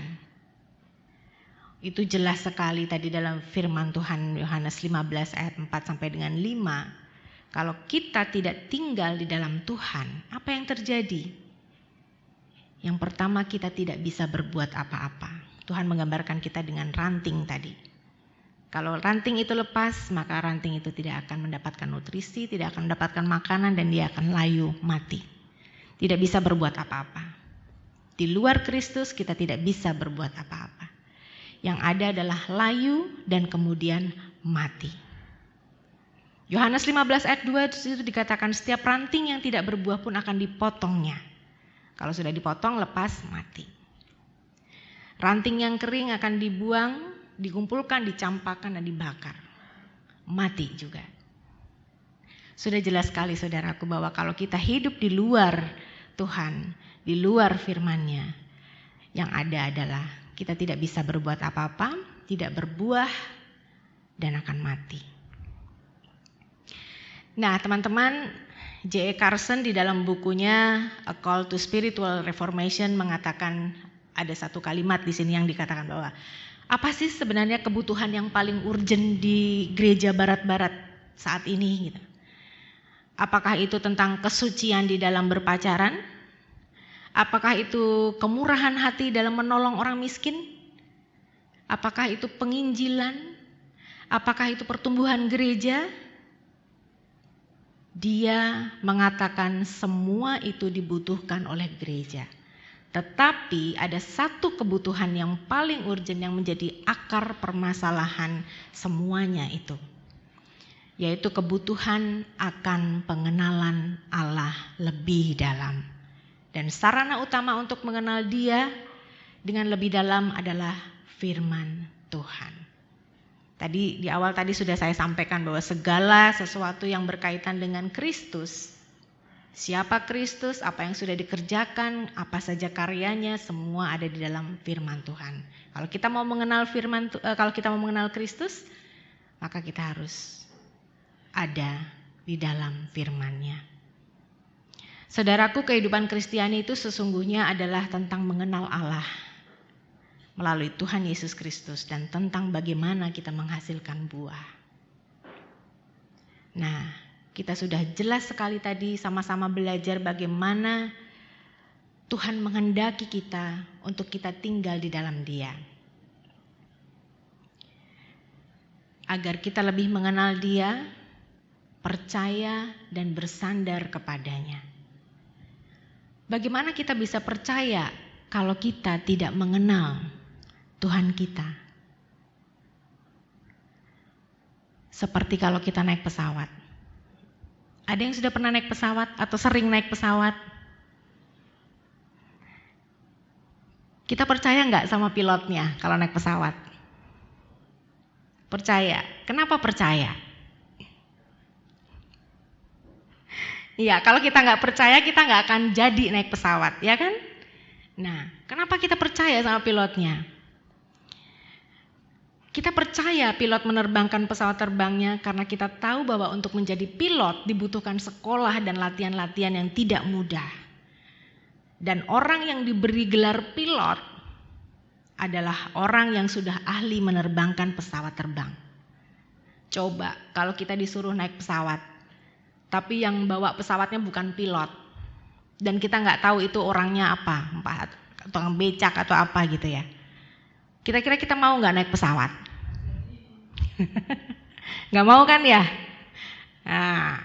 Itu jelas sekali tadi dalam firman Tuhan Yohanes 15 ayat 4 sampai dengan 5. Kalau kita tidak tinggal di dalam Tuhan, apa yang terjadi? Yang pertama, kita tidak bisa berbuat apa-apa. Tuhan menggambarkan kita dengan ranting tadi. Kalau ranting itu lepas, maka ranting itu tidak akan mendapatkan nutrisi, tidak akan mendapatkan makanan, dan dia akan layu mati. Tidak bisa berbuat apa-apa. Di luar Kristus kita tidak bisa berbuat apa-apa. Yang ada adalah layu dan kemudian mati. Yohanes 15 ayat 2 itu dikatakan setiap ranting yang tidak berbuah pun akan dipotongnya. Kalau sudah dipotong, lepas, mati. Ranting yang kering akan dibuang, dikumpulkan, dicampakkan, dan dibakar. Mati juga. Sudah jelas sekali saudaraku bahwa kalau kita hidup di luar Tuhan, di luar firman-Nya, yang ada adalah kita tidak bisa berbuat apa-apa, tidak berbuah, dan akan mati. Nah teman-teman, J.E. Carson di dalam bukunya A Call to Spiritual Reformation mengatakan ada satu kalimat di sini yang dikatakan bahwa apa sih sebenarnya kebutuhan yang paling urgent di gereja barat-barat saat ini? Gitu. Apakah itu tentang kesucian di dalam berpacaran? Apakah itu kemurahan hati dalam menolong orang miskin? Apakah itu penginjilan? Apakah itu pertumbuhan gereja? Dia mengatakan semua itu dibutuhkan oleh gereja. Tetapi ada satu kebutuhan yang paling urgent yang menjadi akar permasalahan semuanya itu, yaitu kebutuhan akan pengenalan Allah lebih dalam. Dan sarana utama untuk mengenal Dia dengan lebih dalam adalah firman Tuhan. Tadi di awal tadi sudah saya sampaikan bahwa segala sesuatu yang berkaitan dengan Kristus, siapa Kristus, apa yang sudah dikerjakan, apa saja karyanya, semua ada di dalam firman Tuhan. Kalau kita mau mengenal Kristus, maka kita harus ada di dalam firman-Nya. Saudaraku, kehidupan Kristiani itu sesungguhnya adalah tentang mengenal Allah melalui Tuhan Yesus Kristus dan tentang bagaimana kita menghasilkan buah. Nah, kita sudah jelas sekali tadi sama-sama belajar bagaimana Tuhan menghendaki kita untuk kita tinggal di dalam Dia. Agar kita lebih mengenal Dia, percaya dan bersandar kepadanya. Bagaimana kita bisa percaya kalau kita tidak mengenal Tuhan kita? Seperti kalau kita naik pesawat. Ada yang sudah pernah naik pesawat atau sering naik pesawat? Kita percaya nggak sama pilotnya kalau naik pesawat? Percaya. Kenapa percaya? Iya, kalau kita nggak percaya kita nggak akan jadi naik pesawat, ya kan? Nah, kenapa kita percaya sama pilotnya? Kita percaya pilot menerbangkan pesawat terbangnya karena kita tahu bahwa untuk menjadi pilot dibutuhkan sekolah dan latihan-latihan yang tidak mudah. Dan orang yang diberi gelar pilot adalah orang yang sudah ahli menerbangkan pesawat terbang. Coba kalau kita disuruh naik pesawat, tapi yang bawa pesawatnya bukan pilot, dan kita nggak tahu itu orangnya apa, tukang becak atau apa gitu ya. Kira-kira kita mau nggak naik pesawat? Nggak mau kan ya? Nah,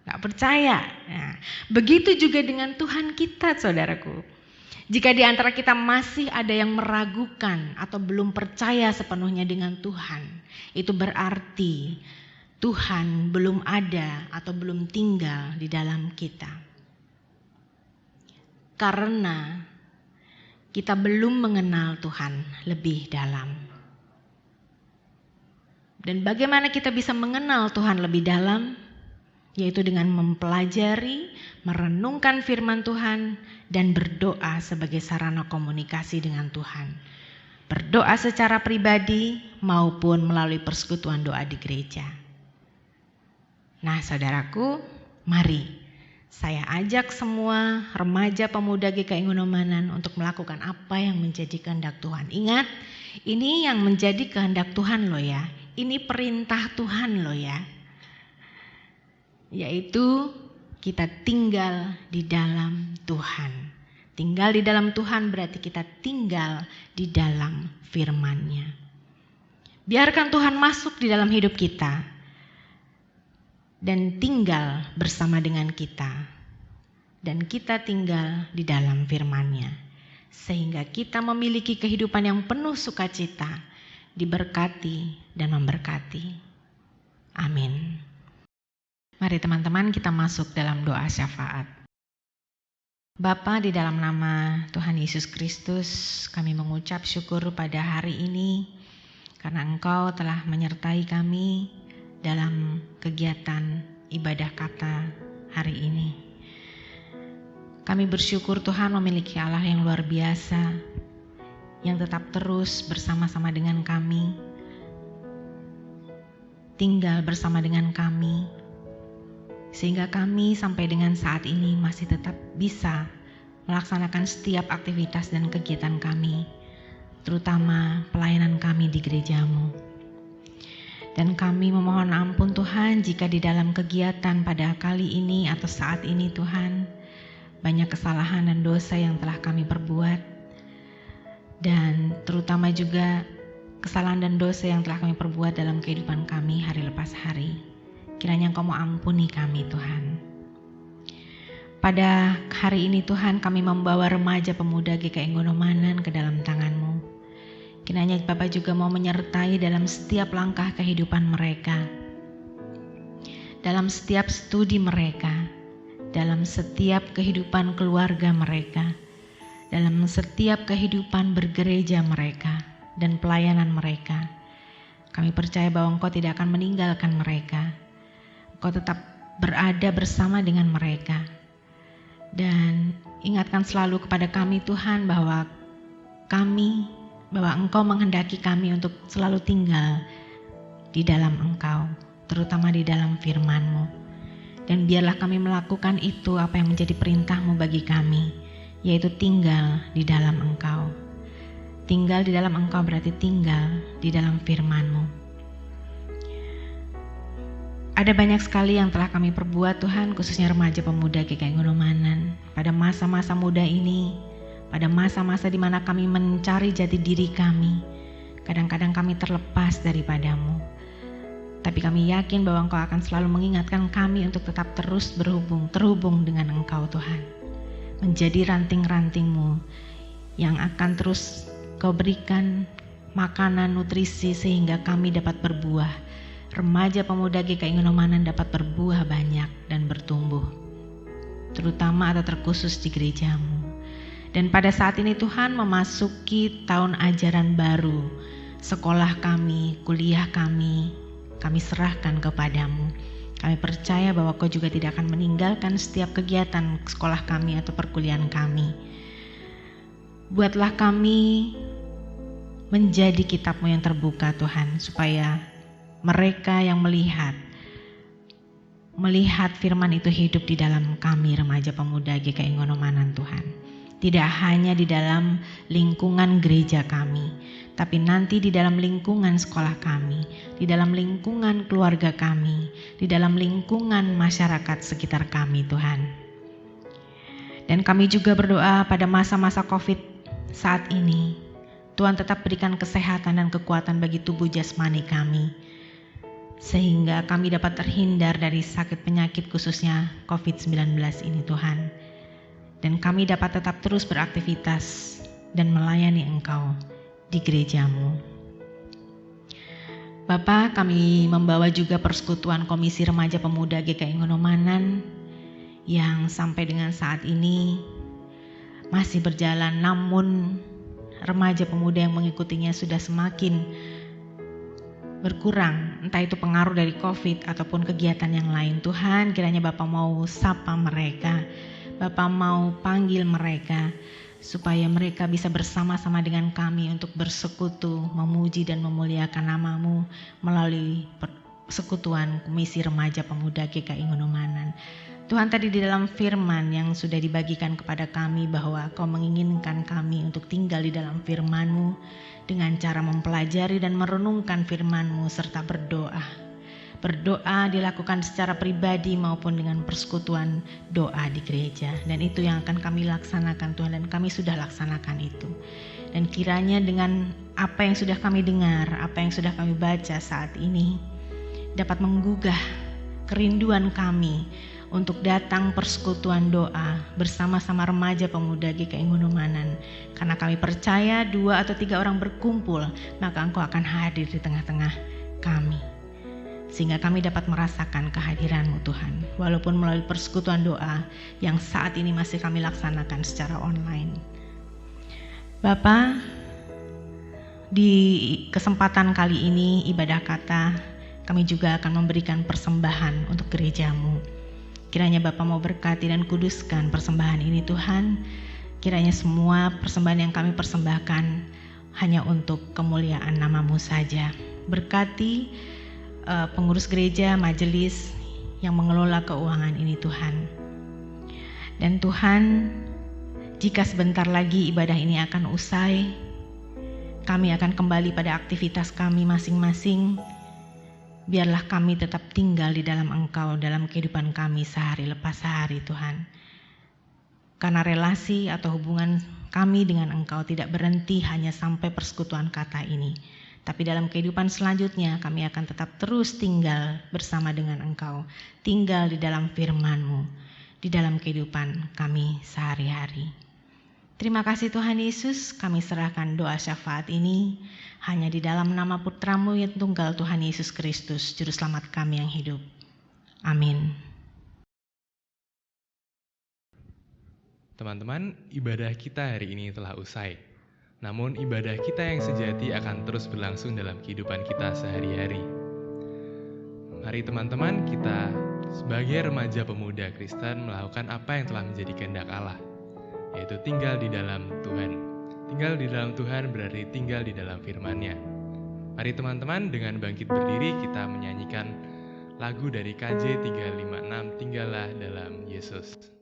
nggak percaya. Nah, begitu juga dengan Tuhan kita, saudaraku. Jika di antara kita masih ada yang meragukan atau belum percaya sepenuhnya dengan Tuhan, itu berarti Tuhan belum ada atau belum tinggal di dalam kita. Karena kita belum mengenal Tuhan lebih dalam. Dan bagaimana kita bisa mengenal Tuhan lebih dalam? Yaitu dengan mempelajari, merenungkan firman Tuhan, dan berdoa sebagai sarana komunikasi dengan Tuhan. Berdoa secara pribadi maupun melalui persekutuan doa di gereja. Nah, saudaraku, mari saya ajak semua remaja pemuda GKI Ngunomanan untuk melakukan apa yang menjadi kehendak Tuhan. Ingat, ini yang menjadi kehendak Tuhan loh ya. Ini perintah Tuhan loh ya. Yaitu kita tinggal di dalam Tuhan. Tinggal di dalam Tuhan berarti kita tinggal di dalam firman-Nya. Biarkan Tuhan masuk di dalam hidup kita dan tinggal bersama dengan kita. Dan kita tinggal di dalam firman-Nya. Sehingga kita memiliki kehidupan yang penuh sukacita, diberkati dan memberkati. Amin. Mari teman-teman kita masuk dalam doa syafaat. Bapa, di dalam nama Tuhan Yesus Kristus, kami mengucap syukur pada hari ini karena Engkau telah menyertai kami dalam kegiatan ibadah kata hari ini. Kami bersyukur Tuhan memiliki Allah yang luar biasa, yang tetap terus bersama-sama dengan kami, tinggal bersama dengan kami, sehingga kami sampai dengan saat ini masih tetap bisa melaksanakan setiap aktivitas dan kegiatan kami, terutama pelayanan kami di gereja-Mu. Dan kami memohon ampun Tuhan jika di dalam kegiatan pada kali ini atau saat ini Tuhan, banyak kesalahan dan dosa yang telah kami perbuat, dan terutama juga kesalahan dan dosa yang telah kami perbuat dalam kehidupan kami hari lepas hari. Kiranya Engkau mau ampuni kami Tuhan. Pada hari ini Tuhan, kami membawa remaja pemuda GKI Ngonomanan ke dalam tangan-Mu. Kiranya Bapak juga mau menyertai dalam setiap langkah kehidupan mereka, dalam setiap studi mereka, dalam setiap kehidupan keluarga mereka, dalam setiap kehidupan bergereja mereka dan pelayanan mereka. Kami percaya bahwa Engkau tidak akan meninggalkan mereka. Engkau tetap berada bersama dengan mereka. Dan ingatkan selalu kepada kami Tuhan bahwa Engkau menghendaki kami untuk selalu tinggal di dalam Engkau, terutama di dalam firman-Mu. Dan biarlah kami melakukan itu apa yang menjadi perintah-Mu bagi kami, yaitu tinggal di dalam Engkau. Tinggal di dalam Engkau berarti tinggal di dalam firman-Mu. Ada banyak sekali yang telah kami perbuat Tuhan, khususnya remaja pemuda GKI Ngonomanan. Pada masa-masa muda ini, pada masa-masa di mana kami mencari jati diri kami, kadang-kadang kami terlepas daripada-Mu. Tapi kami yakin bahwa Engkau akan selalu mengingatkan kami untuk tetap terus terhubung dengan Engkau Tuhan. Menjadi ranting-ranting-Mu yang akan terus Kau berikan makanan, nutrisi sehingga kami dapat berbuah. Remaja pemuda GKI Ngonomanan dapat berbuah banyak dan bertumbuh, terutama atau terkhusus di gereja-Mu. Dan pada saat ini Tuhan memasuki tahun ajaran baru, sekolah kami, kuliah kami serahkan kepadamu. Kami percaya bahwa Kau juga tidak akan meninggalkan setiap kegiatan sekolah kami atau perkuliahan kami. Buatlah kami menjadi kitab-Mu yang terbuka Tuhan, supaya mereka yang melihat firman itu hidup di dalam kami remaja pemuda GKI Ngonomanan Tuhan. Tidak hanya di dalam lingkungan gereja kami, tapi nanti di dalam lingkungan sekolah kami, di dalam lingkungan keluarga kami, di dalam lingkungan masyarakat sekitar kami Tuhan. Dan kami juga berdoa pada masa-masa COVID saat ini, Tuhan tetap berikan kesehatan dan kekuatan bagi tubuh jasmani kami, sehingga kami dapat terhindar dari sakit penyakit khususnya COVID-19 ini Tuhan. Dan kami dapat tetap terus beraktivitas dan melayani Engkau di gereja-Mu. Bapa, kami membawa juga persekutuan Komisi Remaja Pemuda GKI Ngonomanan yang sampai dengan saat ini masih berjalan, namun remaja pemuda yang mengikutinya sudah semakin berkurang, entah itu pengaruh dari COVID ataupun kegiatan yang lain. Tuhan, kiranya Bapak mau sapa mereka, Bapak mau panggil mereka, supaya mereka bisa bersama-sama dengan kami untuk bersekutu, memuji dan memuliakan nama-Mu melalui persekutuan Komisi Remaja Pemuda GKI Ngonomanan. Tuhan, tadi di dalam firman yang sudah dibagikan kepada kami bahwa Kau menginginkan kami untuk tinggal di dalam firman-Mu dengan cara mempelajari dan merenungkan firman-Mu serta berdoa. Berdoa dilakukan secara pribadi maupun dengan persekutuan doa di gereja. Dan itu yang akan kami laksanakan Tuhan, dan kami sudah laksanakan itu. Dan kiranya dengan apa yang sudah kami dengar, apa yang sudah kami baca saat ini, dapat menggugah kerinduan kami untuk datang persekutuan doa bersama-sama remaja pemuda GKI Ngonomanan. Karena kami percaya 2 atau 3 orang berkumpul, maka Engkau akan hadir di tengah-tengah kami. Sehingga kami dapat merasakan kehadiran-Mu Tuhan, walaupun melalui persekutuan doa yang saat ini masih kami laksanakan secara online. Bapa, di kesempatan kali ini ibadah kata, kami juga akan memberikan persembahan untuk gereja-Mu. Kiranya Bapa mau berkati dan kuduskan persembahan ini Tuhan. Kiranya semua persembahan yang kami persembahkan hanya untuk kemuliaan nama-Mu saja. Berkati pengurus gereja, majelis yang mengelola keuangan ini Tuhan. Dan Tuhan, jika sebentar lagi ibadah ini akan usai, kami akan kembali pada aktivitas kami masing-masing. Biarlah kami tetap tinggal di dalam Engkau dalam kehidupan kami sehari lepas sehari Tuhan. Karena relasi atau hubungan kami dengan Engkau tidak berhenti hanya sampai persekutuan kata ini, Tapi dalam kehidupan selanjutnya kami akan tetap terus tinggal bersama dengan Engkau, tinggal di dalam firman-Mu, di dalam kehidupan kami sehari-hari. Terima kasih Tuhan Yesus, kami serahkan doa syafaat ini hanya di dalam nama Putra-Mu yang tunggal Tuhan Yesus Kristus, Juru Selamat kami yang hidup. Amin. Teman-teman, ibadah kita hari ini telah usai. Namun ibadah kita yang sejati akan terus berlangsung dalam kehidupan kita sehari-hari. Mari teman-teman, kita sebagai remaja pemuda Kristen melakukan apa yang telah menjadi kehendak Allah, yaitu tinggal di dalam Tuhan. Tinggal di dalam Tuhan berarti tinggal di dalam firman-Nya. Mari teman-teman, dengan bangkit berdiri kita menyanyikan lagu dari KJ 356, Tinggallah dalam Yesus.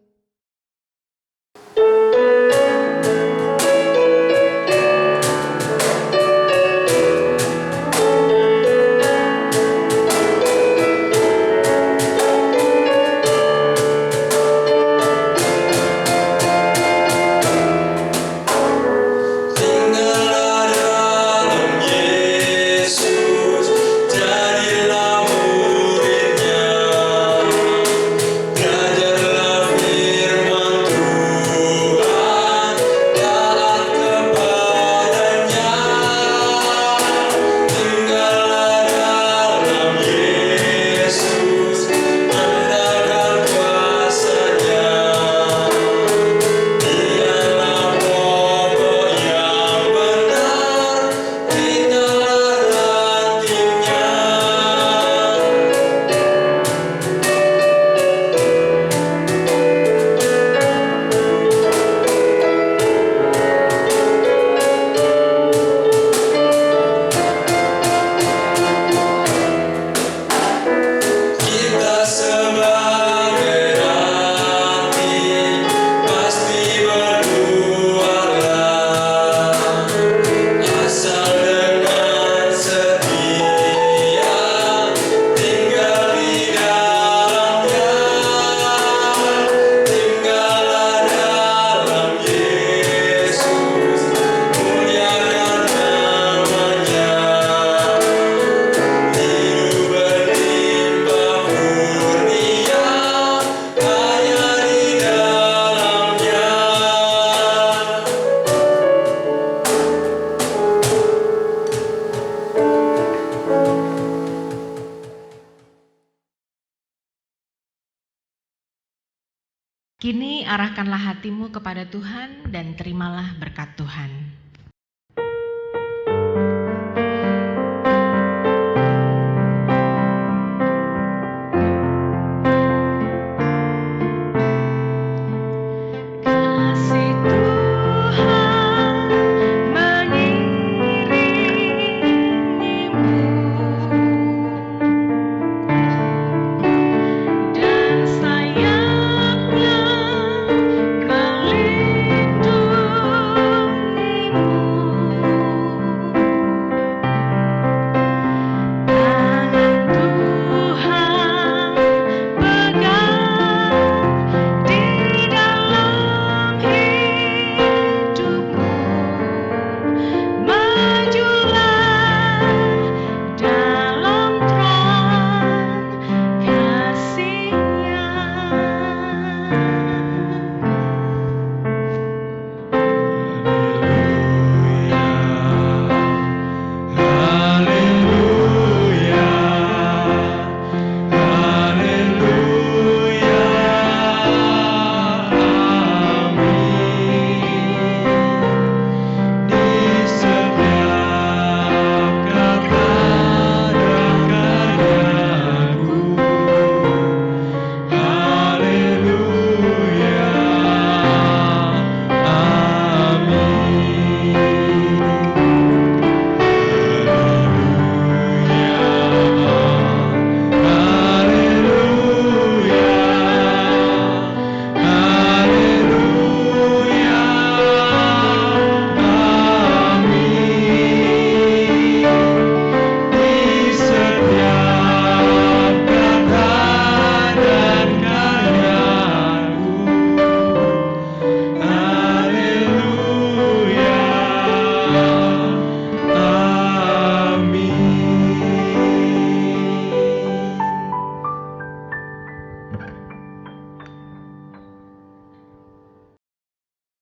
Kini arahkanlah hatimu kepada Tuhan dan terimalah berkat Tuhan.